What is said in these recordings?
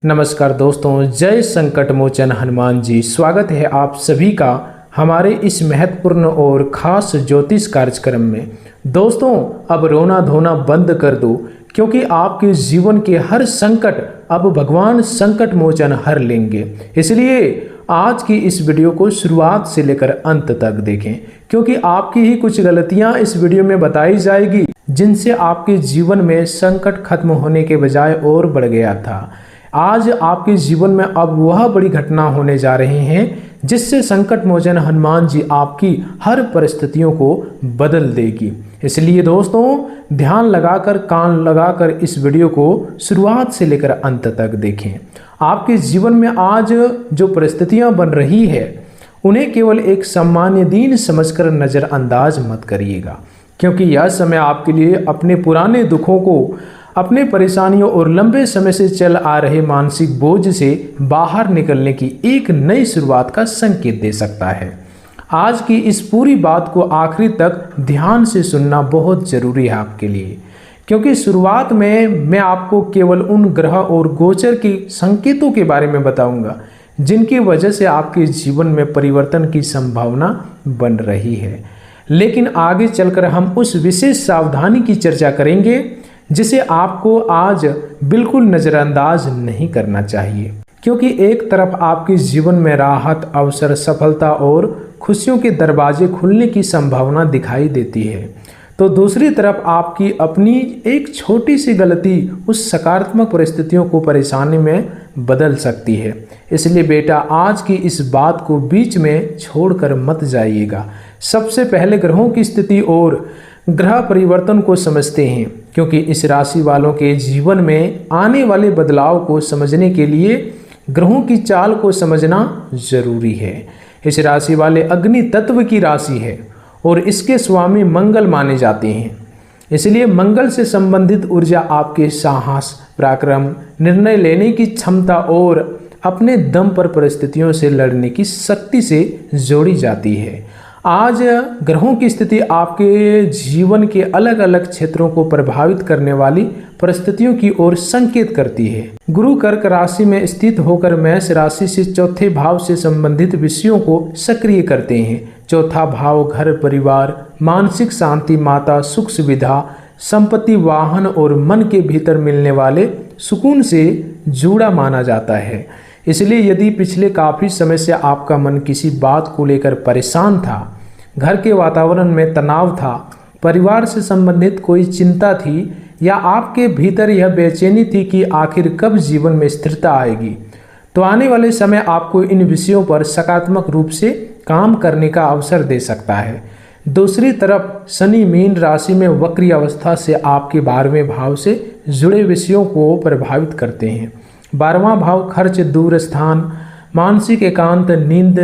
नमस्कार दोस्तों, जय संकट मोचन हनुमान जी। स्वागत है आप सभी का हमारे इस महत्वपूर्ण और खास ज्योतिष कार्यक्रम में। दोस्तों, अब रोना धोना बंद कर दो, क्योंकि आपके जीवन के हर संकट अब भगवान संकट मोचन हर लेंगे। इसलिए आज की इस वीडियो को शुरुआत से लेकर अंत तक देखें, क्योंकि आपकी ही कुछ गलतियां इस वीडियो में बताई जाएगी जिनसे आपके जीवन में संकट खत्म होने के बजाय और बढ़ गया था। आज आपके जीवन में अब वह बड़ी घटना होने जा रही हैं जिससे संकट मोचन हनुमान जी आपकी हर परिस्थितियों को बदल देगी। इसलिए दोस्तों, ध्यान लगाकर कान लगाकर इस वीडियो को शुरुआत से लेकर अंत तक देखें। आपके जीवन में आज जो परिस्थितियां बन रही है उन्हें केवल एक सामान्य दिन समझकर नज़रअंदाज मत करिएगा, क्योंकि यह समय आपके लिए अपने पुराने दुखों को, अपने परेशानियों और लंबे समय से चल आ रहे मानसिक बोझ से बाहर निकलने की एक नई शुरुआत का संकेत दे सकता है। आज की इस पूरी बात को आखिरी तक ध्यान से सुनना बहुत ज़रूरी है आपके लिए, क्योंकि शुरुआत में मैं आपको केवल उन ग्रह और गोचर के संकेतों के बारे में बताऊंगा जिनकी वजह से आपके जीवन में परिवर्तन की संभावना बन रही है। लेकिन आगे चलकर हम उस विशेष सावधानी की चर्चा करेंगे जिसे आपको आज बिल्कुल नज़रअंदाज नहीं करना चाहिए, क्योंकि एक तरफ आपके जीवन में राहत, अवसर, सफलता और खुशियों के दरवाजे खुलने की संभावना दिखाई देती है, तो दूसरी तरफ आपकी अपनी एक छोटी सी गलती उस सकारात्मक परिस्थितियों को परेशानी में बदल सकती है। इसलिए बेटा, आज की इस बात को बीच में छोड़कर मत जाइएगा। सबसे पहले ग्रहों की स्थिति और ग्रह परिवर्तन को समझते हैं, क्योंकि इस राशि वालों के जीवन में आने वाले बदलाव को समझने के लिए ग्रहों की चाल को समझना जरूरी है। इस राशि वाले अग्नि तत्व की राशि है और इसके स्वामी मंगल माने जाते हैं। इसलिए मंगल से संबंधित ऊर्जा आपके साहस, पराक्रम, निर्णय लेने की क्षमता और अपने दम पर परिस्थितियों से लड़ने की शक्ति से जोड़ी जाती है। आज ग्रहों की स्थिति आपके जीवन के अलग अलग क्षेत्रों को प्रभावित करने वाली परिस्थितियों की ओर संकेत करती है। गुरु कर्क राशि में स्थित होकर मेष राशि से चौथे भाव से संबंधित विषयों को सक्रिय करते हैं। चौथा भाव घर, परिवार, मानसिक शांति, माता, सुख सुविधा, संपत्ति, वाहन और मन के भीतर मिलने वाले सुकून से जुड़ा माना जाता है। इसलिए यदि पिछले काफ़ी समय से आपका मन किसी बात को लेकर परेशान था, घर के वातावरण में तनाव था, परिवार से संबंधित कोई चिंता थी, या आपके भीतर यह बेचैनी थी कि आखिर कब जीवन में स्थिरता आएगी, तो आने वाले समय आपको इन विषयों पर सकारात्मक रूप से काम करने का अवसर दे सकता है। दूसरी तरफ शनि मीन राशि में वक्री अवस्था से आपके 12वें भाव से जुड़े विषयों को प्रभावित करते हैं। 12वां भाव खर्च, दूर स्थान, मानसिक एकांत, नींद,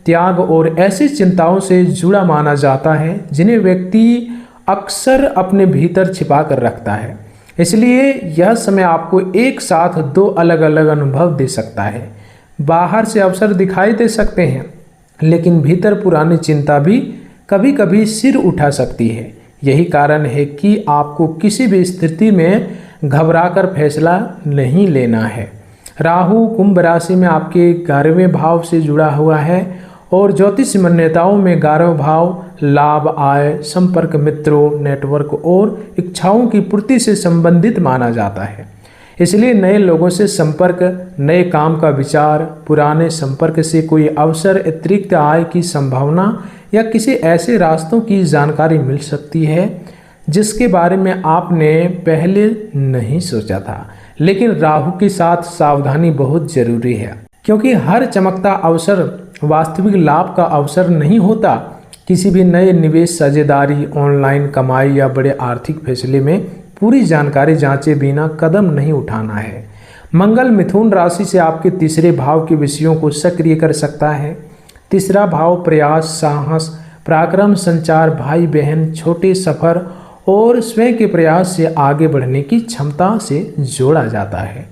त्याग और ऐसी चिंताओं से जुड़ा माना जाता है जिन्हें व्यक्ति अक्सर अपने भीतर छिपा कर रखता है। इसलिए यह समय आपको एक साथ दो अलग अलग अनुभव दे सकता है। बाहर से अवसर दिखाई दे सकते हैं, लेकिन भीतर पुरानी चिंता भी कभी कभी सिर उठा सकती है। यही कारण है कि आपको किसी भी स्थिति में घबराकर फैसला नहीं लेना है। राहु कुंभ राशि में आपके 11वें भाव से जुड़ा हुआ है और ज्योतिष मान्यताओं में 11वां भाव लाभ, आय, संपर्क, मित्रों, नेटवर्क और इच्छाओं की पूर्ति से संबंधित माना जाता है। इसलिए नए लोगों से संपर्क, नए काम का विचार, पुराने संपर्क से कोई अवसर, अतिरिक्त आय की संभावना या किसी ऐसे रास्तों की जानकारी मिल सकती है जिसके बारे में आपने पहले नहीं सोचा था। लेकिन राहु के साथ सावधानी बहुत जरूरी है, क्योंकि हर चमकता अवसर वास्तविक लाभ का अवसर नहीं होता। किसी भी नए निवेश, साझेदारी, ऑनलाइन कमाई या बड़े आर्थिक फैसले में पूरी जानकारी जांचे बिना कदम नहीं उठाना है। मंगल मिथुन राशि से आपके 3रे भाव के विषयों को सक्रिय कर सकता है। 3रा भाव प्रयास, साहस, पराक्रम, संचार, भाई बहन, छोटे सफर और स्वयं के प्रयास से आगे बढ़ने की क्षमता से जोड़ा जाता है।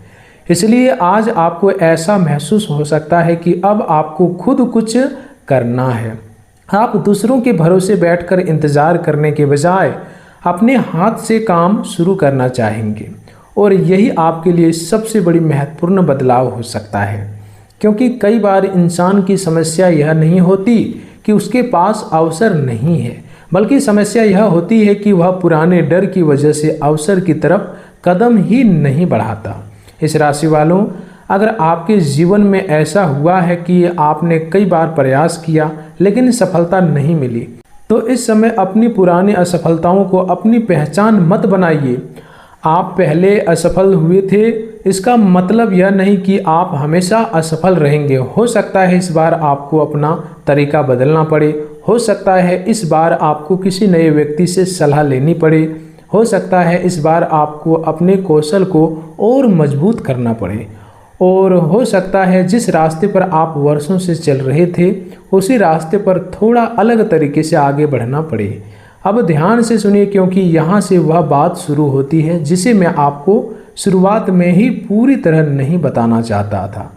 इसलिए आज आपको ऐसा महसूस हो सकता है कि अब आपको खुद कुछ करना है। आप दूसरों के भरोसे बैठकर इंतजार करने के बजाय अपने हाथ से काम शुरू करना चाहेंगे और यही आपके लिए सबसे बड़ी महत्वपूर्ण बदलाव हो सकता है। क्योंकि कई बार इंसान की समस्या यह नहीं होती कि उसके पास अवसर नहीं है, बल्कि समस्या यह होती है कि वह पुराने डर की वजह से अवसर की तरफ कदम ही नहीं बढ़ाता। इस राशि वालों, अगर आपके जीवन में ऐसा हुआ है कि आपने कई बार प्रयास किया लेकिन सफलता नहीं मिली, तो इस समय अपनी पुरानी असफलताओं को अपनी पहचान मत बनाइए। आप पहले असफल हुए थे, इसका मतलब यह नहीं कि आप हमेशा असफल रहेंगे। हो सकता है इस बार आपको अपना तरीका बदलना पड़े, हो सकता है इस बार आपको किसी नए व्यक्ति से सलाह लेनी पड़े, हो सकता है इस बार आपको अपने कौशल को और मजबूत करना पड़े, और हो सकता है जिस रास्ते पर आप वर्षों से चल रहे थे उसी रास्ते पर थोड़ा अलग तरीके से आगे बढ़ना पड़े। अब ध्यान से सुनिए, क्योंकि यहाँ से वह बात शुरू होती है जिसे मैं आपको शुरुआत में ही पूरी तरह नहीं बताना चाहता था।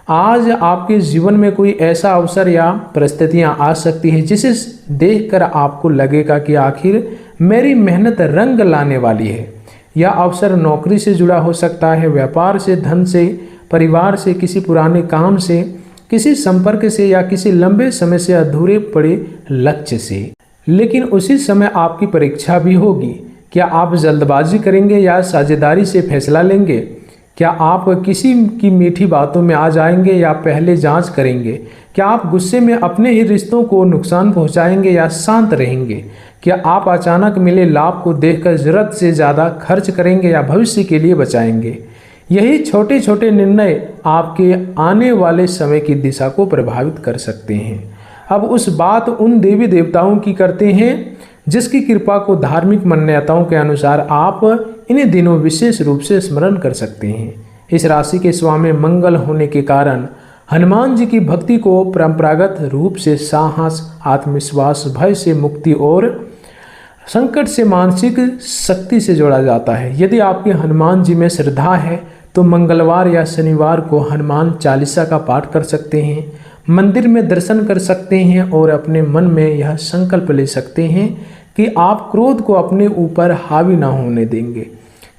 आज आपके जीवन में कोई ऐसा अवसर या परिस्थितियाँ आ सकती हैं जिसे देखकर आपको लगेगा कि आखिर मेरी मेहनत रंग लाने वाली है। यह अवसर नौकरी से जुड़ा हो सकता है, व्यापार से, धन से, परिवार से, किसी पुराने काम से, किसी संपर्क से या किसी लंबे समय से अधूरे पड़े लक्ष्य से। लेकिन उसी समय आपकी परीक्षा भी होगी। क्या आप जल्दबाजी करेंगे या साझेदारी से फैसला लेंगे? क्या आप किसी की मीठी बातों में आ जाएंगे या पहले जांच करेंगे? क्या आप गुस्से में अपने ही रिश्तों को नुकसान पहुंचाएंगे या शांत रहेंगे? क्या आप अचानक मिले लाभ को देखकर जरूरत से ज़्यादा खर्च करेंगे या भविष्य के लिए बचाएंगे? यही छोटे छोटे निर्णय आपके आने वाले समय की दिशा को प्रभावित कर सकते हैं। अब उस बात उन देवी देवताओं की करते हैं जिसकी कृपा को धार्मिक मान्यताओं के अनुसार आप इन दिनों विशेष रूप से स्मरण कर सकते हैं। इस राशि के स्वामी मंगल होने के कारण हनुमान जी की भक्ति को परंपरागत रूप से साहस, आत्मविश्वास, भय से मुक्ति और संकट से मानसिक शक्ति से जोड़ा जाता है। यदि आपके हनुमान जी में श्रद्धा है तो मंगलवार या शनिवार को हनुमान चालीसा का पाठ कर सकते हैं, मंदिर में दर्शन कर सकते हैं और अपने मन में यह संकल्प ले सकते हैं कि आप क्रोध को अपने ऊपर हावी ना होने देंगे।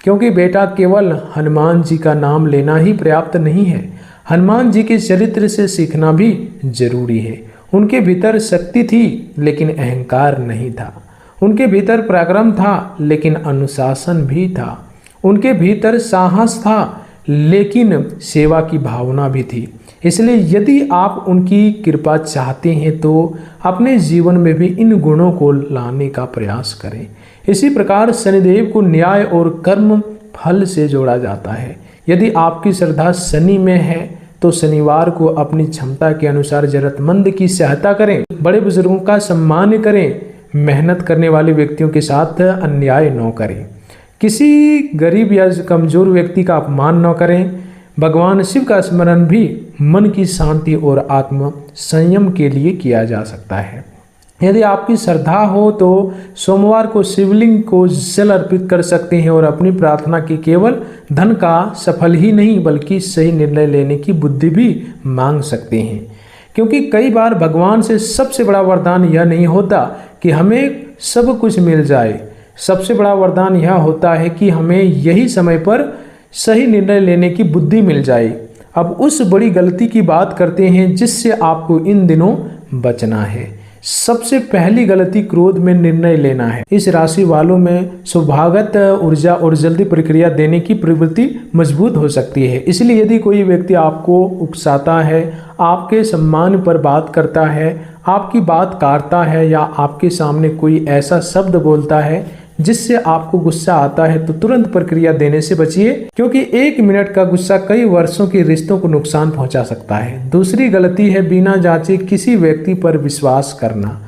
क्योंकि बेटा, केवल हनुमान जी का नाम लेना ही पर्याप्त नहीं है, हनुमान जी के चरित्र से सीखना भी जरूरी है। उनके भीतर शक्ति थी लेकिन अहंकार नहीं था, उनके भीतर पराक्रम था लेकिन अनुशासन भी था, उनके भीतर साहस था लेकिन सेवा की भावना भी थी। इसलिए यदि आप उनकी कृपा चाहते हैं तो अपने जीवन में भी इन गुणों को लाने का प्रयास करें। इसी प्रकार शनिदेव को न्याय और कर्म फल से जोड़ा जाता है। यदि आपकी श्रद्धा शनि में है तो शनिवार को अपनी क्षमता के अनुसार जरूरतमंद की सहायता करें, बड़े बुजुर्गों का सम्मान करें, मेहनत करने वाले व्यक्तियों के साथ अन्याय न करें, किसी गरीब या कमजोर व्यक्ति का अपमान न करें। भगवान शिव का स्मरण भी मन की शांति और आत्म संयम के लिए किया जा सकता है। यदि आपकी श्रद्धा हो तो सोमवार को शिवलिंग को जल अर्पित कर सकते हैं और अपनी प्रार्थना की केवल धन का सफल ही नहीं बल्कि सही निर्णय लेने की बुद्धि भी मांग सकते हैं। क्योंकि कई बार भगवान से सबसे बड़ा वरदान यह नहीं होता कि हमें सब कुछ मिल जाए, सबसे बड़ा वरदान यह होता है कि हमें यही समय पर सही निर्णय लेने की बुद्धि मिल जाए। अब उस बड़ी गलती की बात करते हैं जिससे आपको इन दिनों बचना है। सबसे पहली गलती क्रोध में निर्णय लेना है। इस राशि वालों में स्वभावगत ऊर्जा और जल्दी प्रक्रिया देने की प्रवृत्ति मजबूत हो सकती है। इसलिए यदि कोई व्यक्ति आपको उकसाता है, आपके सम्मान पर बात करता है, आपकी बात काटता है या आपके सामने कोई ऐसा शब्द बोलता है जिससे आपको गुस्सा आता है तो तुरंत प्रक्रिया देने से बचिए, क्योंकि 1 मिनट का गुस्सा कई वर्षों के रिश्तों को नुकसान पहुंचा सकता है। दूसरी गलती है बिना जांचे किसी व्यक्ति पर विश्वास करना।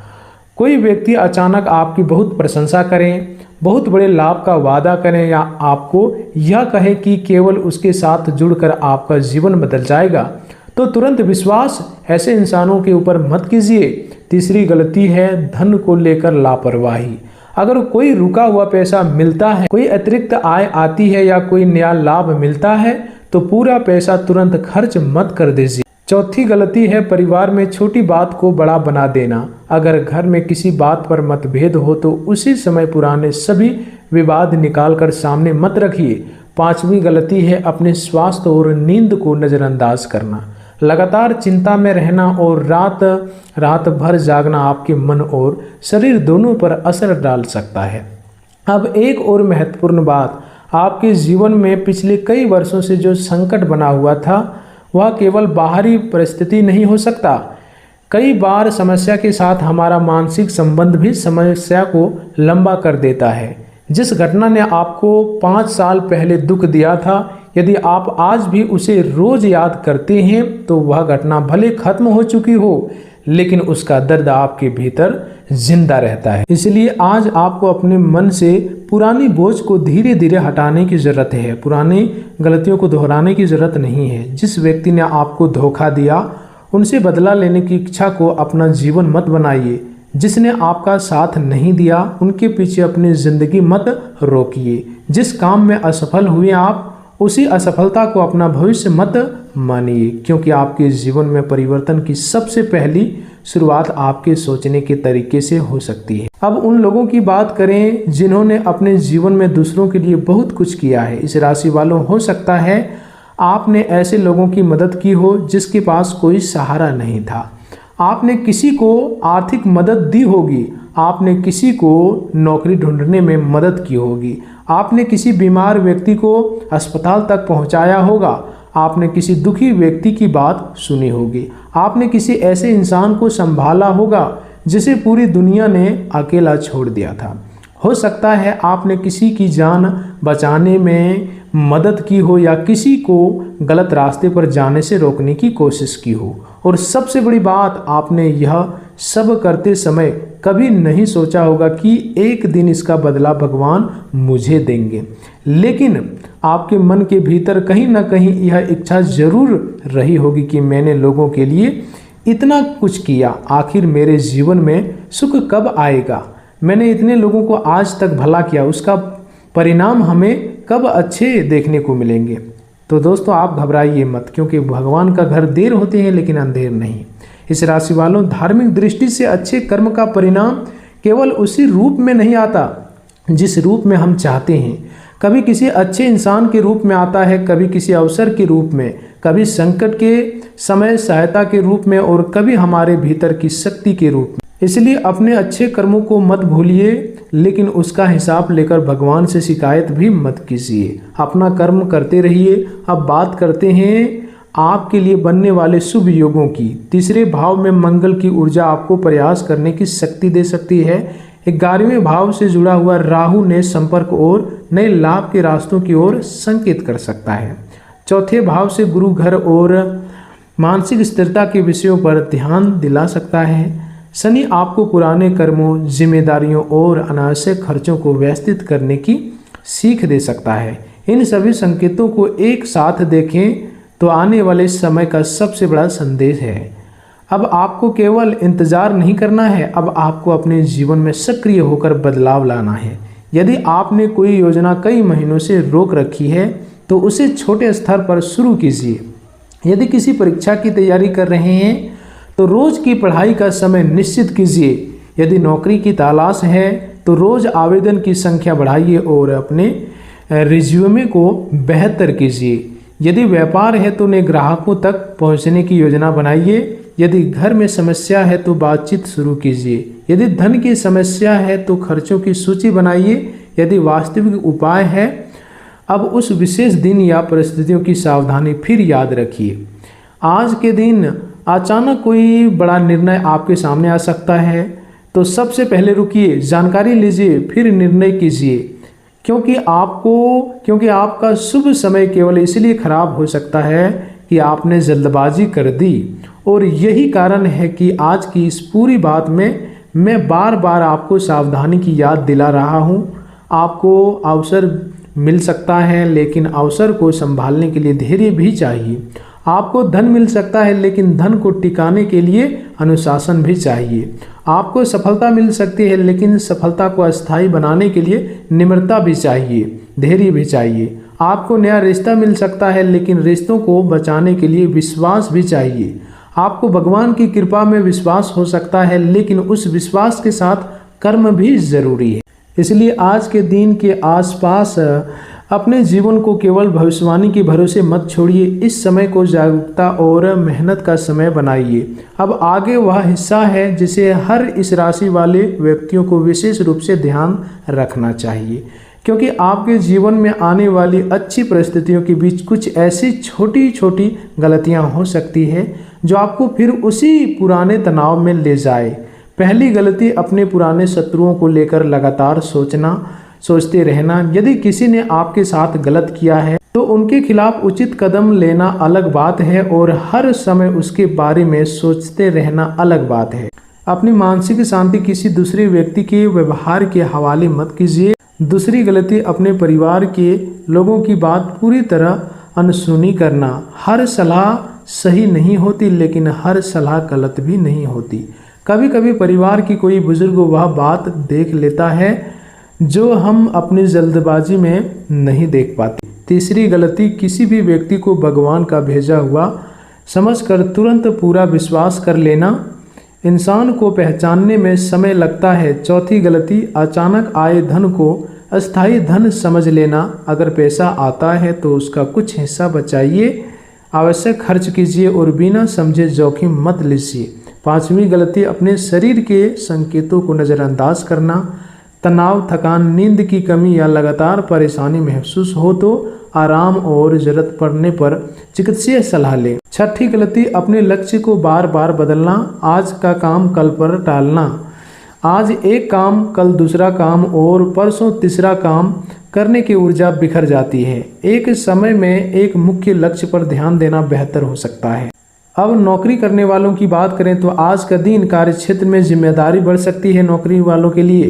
कोई व्यक्ति अचानक आपकी बहुत प्रशंसा करें, बहुत बड़े लाभ का वादा करें या आपको यह कहे कि केवल उसके साथ जुड़कर आपका जीवन बदल जाएगा तो तुरंत विश्वास ऐसे इंसानों के ऊपर मत कीजिए। तीसरी गलती है धन को लेकर लापरवाही। अगर कोई रुका हुआ पैसा मिलता है, कोई अतिरिक्त आय आती है या कोई नया लाभ मिलता है तो पूरा पैसा तुरंत खर्च मत कर दीजिए। चौथी गलती है परिवार में छोटी बात को बड़ा बना देना। अगर घर में किसी बात पर मतभेद हो तो उसी समय पुराने सभी विवाद निकाल कर सामने मत रखिए। पांचवी गलती है अपने स्वास्थ्य और नींद को नज़रअंदाज करना। लगातार चिंता में रहना और रात भर जागना आपके मन और शरीर दोनों पर असर डाल सकता है। अब एक और महत्वपूर्ण बात, आपके जीवन में पिछले कई वर्षों से जो संकट बना हुआ था वह केवल बाहरी परिस्थिति नहीं हो सकता। कई बार समस्या के साथ हमारा मानसिक संबंध भी समस्या को लंबा कर देता है। जिस घटना ने आपको 5 साल पहले दुख दिया था, यदि आप आज भी उसे रोज याद करते हैं तो वह घटना भले खत्म हो चुकी हो, लेकिन उसका दर्द आपके भीतर जिंदा रहता है। इसलिए आज आपको अपने मन से पुरानी बोझ को धीरे धीरे हटाने की ज़रूरत है। पुरानी गलतियों को दोहराने की ज़रूरत नहीं है। जिस व्यक्ति ने आपको धोखा दिया उनसे बदला लेने की इच्छा को अपना जीवन मत बनाइए। जिसने आपका साथ नहीं दिया उनके पीछे अपनी ज़िंदगी मत रोकिए। जिस काम में असफल हुए आप उसी असफलता को अपना भविष्य मत मानिए, क्योंकि आपके जीवन में परिवर्तन की सबसे पहली शुरुआत आपके सोचने के तरीके से हो सकती है। अब उन लोगों की बात करें जिन्होंने अपने जीवन में दूसरों के लिए बहुत कुछ किया है। इस राशि वालों, हो सकता है आपने ऐसे लोगों की मदद की हो जिसके पास कोई सहारा नहीं था। आपने किसी को आर्थिक मदद दी होगी, आपने किसी को नौकरी ढूंढने में मदद की होगी, आपने किसी बीमार व्यक्ति को अस्पताल तक पहुंचाया होगा, आपने किसी दुखी व्यक्ति की बात सुनी होगी, आपने किसी ऐसे इंसान को संभाला होगा जिसे पूरी दुनिया ने अकेला छोड़ दिया था। हो सकता है आपने किसी की जान बचाने में मदद की हो या किसी को गलत रास्ते पर जाने से रोकने की कोशिश की हो। और सबसे बड़ी बात, आपने यह सब करते समय कभी नहीं सोचा होगा कि एक दिन इसका बदला भगवान मुझे देंगे, लेकिन आपके मन के भीतर कहीं ना कहीं यह इच्छा जरूर रही होगी कि मैंने लोगों के लिए इतना कुछ किया, आखिर मेरे जीवन में सुख कब आएगा। मैंने इतने लोगों को आज तक भला किया, उसका परिणाम हमें कब अच्छे देखने को मिलेंगे। तो दोस्तों, आप घबराइए मत, क्योंकि भगवान का घर देर होते हैं लेकिन अंधेर नहीं। इस राशि वालों, धार्मिक दृष्टि से अच्छे कर्म का परिणाम केवल उसी रूप में नहीं आता जिस रूप में हम चाहते हैं। कभी किसी अच्छे इंसान के रूप में आता है, कभी किसी अवसर के रूप में, कभी संकट के समय सहायता के रूप में और कभी हमारे भीतर की शक्ति के रूप में। इसलिए अपने अच्छे कर्मों को मत भूलिए, लेकिन उसका हिसाब लेकर भगवान से शिकायत भी मत कीजिए। अपना कर्म करते रहिए। अब बात करते हैं आपके लिए बनने वाले शुभ योगों की। तीसरे भाव में मंगल की ऊर्जा आपको प्रयास करने की शक्ति दे सकती है। 11वें भाव से जुड़ा हुआ राहु ने संपर्क और नए लाभ के रास्तों की ओर संकेत कर सकता है। चौथे भाव से गुरु घर और मानसिक स्थिरता के विषयों पर ध्यान दिला सकता है। शनि आपको पुराने कर्मों, जिम्मेदारियों और अनावश्यक खर्चों को व्यवस्थित करने की सीख दे सकता है। इन सभी संकेतों को एक साथ देखें तो आने वाले समय का सबसे बड़ा संदेश है। अब आपको केवल इंतजार नहीं करना है, अब आपको अपने जीवन में सक्रिय होकर बदलाव लाना है। यदि आपने कोई योजना कई महीनों से रोक रखी है तो उसे छोटे स्तर पर शुरू कीजिए। यदि किसी परीक्षा की तैयारी कर रहे हैं तो रोज की पढ़ाई का समय निश्चित कीजिए। यदि नौकरी की तलाश है तो रोज आवेदन की संख्या बढ़ाइए और अपने रिज्यूमे को बेहतर कीजिए। यदि व्यापार है तो नए ग्राहकों तक पहुंचने की योजना बनाइए। यदि घर में समस्या है तो बातचीत शुरू कीजिए। यदि धन की समस्या है तो खर्चों की सूची बनाइए। यदि वास्तविक उपाय है, अब उस विशेष दिन या परिस्थितियों की सावधानी फिर याद रखिए। आज के दिन अचानक कोई बड़ा निर्णय आपके सामने आ सकता है, तो सबसे पहले रुकिए, जानकारी लीजिए, फिर निर्णय कीजिए, क्योंकि आपका शुभ समय केवल इसलिए खराब हो सकता है कि आपने जल्दबाजी कर दी। और यही कारण है कि आज की इस पूरी बात में मैं बार बार आपको सावधानी की याद दिला रहा हूँ। आपको अवसर मिल सकता है, लेकिन अवसर को संभालने के लिए धैर्य भी चाहिए। आपको धन मिल सकता है, लेकिन धन को टिकाने के लिए अनुशासन भी चाहिए। आपको सफलता मिल सकती है, लेकिन सफलता को अस्थायी बनाने के लिए निम्रता भी चाहिए, धैर्य भी चाहिए। आपको नया रिश्ता मिल सकता है, लेकिन रिश्तों को बचाने के लिए विश्वास भी चाहिए। आपको भगवान की कृपा में विश्वास हो सकता है, लेकिन उस विश्वास के साथ कर्म भी जरूरी है। इसलिए आज के दिन के आसपास अपने जीवन को केवल भविष्यवाणी के भरोसे मत छोड़िए। इस समय को जागरूकता और मेहनत का समय बनाइए। अब आगे वह हिस्सा है जिसे हर इस राशि वाले व्यक्तियों को विशेष रूप से ध्यान रखना चाहिए, क्योंकि आपके जीवन में आने वाली अच्छी परिस्थितियों के बीच कुछ ऐसी छोटी छोटी गलतियां हो सकती है जो आपको फिर उसी पुराने तनाव में ले जाए। पहली गलती, अपने पुराने शत्रुओं को लेकर लगातार सोचते रहना। यदि किसी ने आपके साथ गलत किया है तो उनके खिलाफ उचित कदम लेना अलग बात है और हर समय उसके बारे में सोचते रहना अलग बात है। अपनी मानसिक शांति किसी दूसरे व्यक्ति के व्यवहार के हवाले मत कीजिए। दूसरी गलती, अपने परिवार के लोगों की बात पूरी तरह अनसुनी करना। हर सलाह सही नहीं होती, लेकिन हर सलाह गलत भी नहीं होती। कभी कभी परिवार की कोई बुजुर्ग वह बात देख लेता है जो हम अपनी जल्दबाजी में नहीं देख पाते। तीसरी गलती, किसी भी व्यक्ति को भगवान का भेजा हुआ समझकर तुरंत पूरा विश्वास कर लेना। इंसान को पहचानने में समय लगता है। चौथी गलती, अचानक आए धन को अस्थायी धन समझ लेना। अगर पैसा आता है तो उसका कुछ हिस्सा बचाइए, आवश्यक खर्च कीजिए और बिना समझे जोखिम मत लीजिए। पांचवी गलती, अपने शरीर के संकेतों को नज़रअंदाज करना। तनाव, थकान, नींद की कमी या लगातार परेशानी महसूस हो तो आराम और जरूरत पड़ने पर चिकित्सीय सलाह लें। छठी गलती, अपने लक्ष्य को बार बार बदलना। आज का काम कल पर टालना। आज एक काम, कल दूसरा काम और परसों तीसरा काम करने की ऊर्जा बिखर जाती है। एक समय में एक मुख्य लक्ष्य पर ध्यान देना बेहतर हो सकता है। अब नौकरी करने वालों की बात करें तो आज का दिन कार्यक्षेत्र में जिम्मेदारी बढ़ सकती है। नौकरी वालों के लिए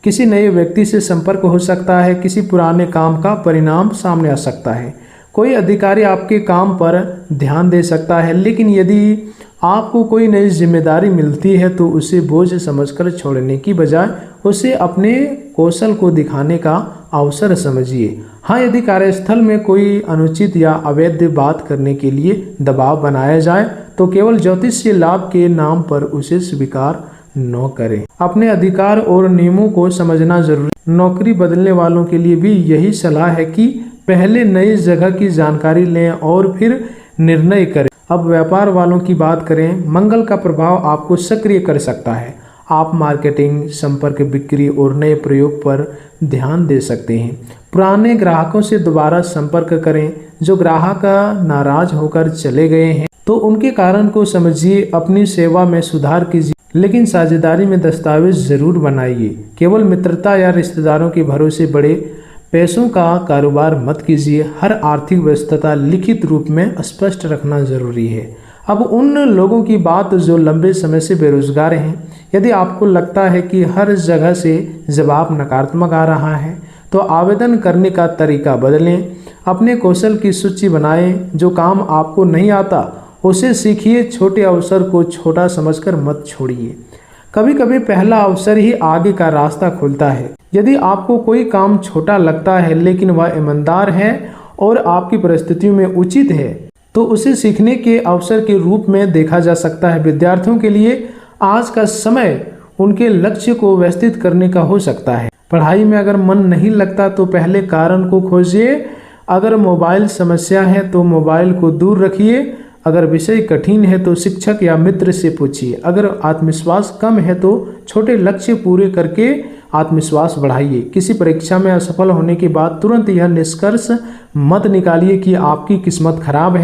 किसी नए व्यक्ति से संपर्क हो सकता है। किसी पुराने काम का परिणाम सामने आ सकता है। कोई अधिकारी आपके काम पर ध्यान दे सकता है, लेकिन यदि आपको कोई नई जिम्मेदारी मिलती है तो उसे बोझ समझकर छोड़ने की बजाय उसे अपने कौशल को दिखाने का अवसर समझिए। हाँ, यदि कार्यस्थल में कोई अनुचित या अवैध बात करने के लिए दबाव बनाया जाए तो केवल ज्योतिषीय लाभ के नाम पर उसे स्वीकार न करें। अपने अधिकार और नियमों को समझना जरूरी। नौकरी बदलने वालों के लिए भी यही सलाह है कि पहले नई जगह की जानकारी लें और फिर निर्णय करें। अब व्यापार वालों की बात करें, मंगल का प्रभाव आपको सक्रिय कर सकता है। आप मार्केटिंग, संपर्क, बिक्री और नए प्रयोग पर ध्यान दे सकते हैं। पुराने ग्राहकों से दोबारा संपर्क करें। जो ग्राहक नाराज होकर चले गए हैं तो उनके कारण को समझिए। अपनी सेवा में सुधार कीजिए, लेकिन साझेदारी में दस्तावेज जरूर बनाइए। केवल मित्रता या रिश्तेदारों के भरोसे बड़े पैसों का कारोबार मत कीजिए। हर आर्थिक व्यवस्था लिखित रूप में स्पष्ट रखना जरूरी है। अब उन लोगों की बात जो लंबे समय से बेरोजगार हैं, यदि आपको लगता है कि हर जगह से जवाब नकारात्मक आ रहा है तो आवेदन करने का तरीका बदलें। अपने कौशल की सूची बनाएं। जो काम आपको नहीं आता उसे सीखिए। छोटे अवसर को छोटा समझकर मत छोड़िए। कभी कभी पहला अवसर ही आगे का रास्ता खोलता है। यदि आपको कोई काम छोटा लगता है लेकिन वह ईमानदार है और आपकी परिस्थितियों में उचित है तो उसे सीखने के अवसर के रूप में देखा जा सकता है। विद्यार्थियों के लिए आज का समय उनके लक्ष्य को व्यवस्थित करने का हो सकता है। पढ़ाई में अगर मन नहीं लगता तो पहले कारण को खोजिए। अगर मोबाइल समस्या है तो मोबाइल को दूर रखिए। अगर विषय कठिन है तो शिक्षक या मित्र से पूछिए। अगर आत्मविश्वास कम है तो छोटे लक्ष्य पूरे करके आत्मविश्वास बढ़ाइए। किसी परीक्षा में असफल होने के बाद तुरंत यह निष्कर्ष मत निकालिए कि आपकी किस्मत खराब है।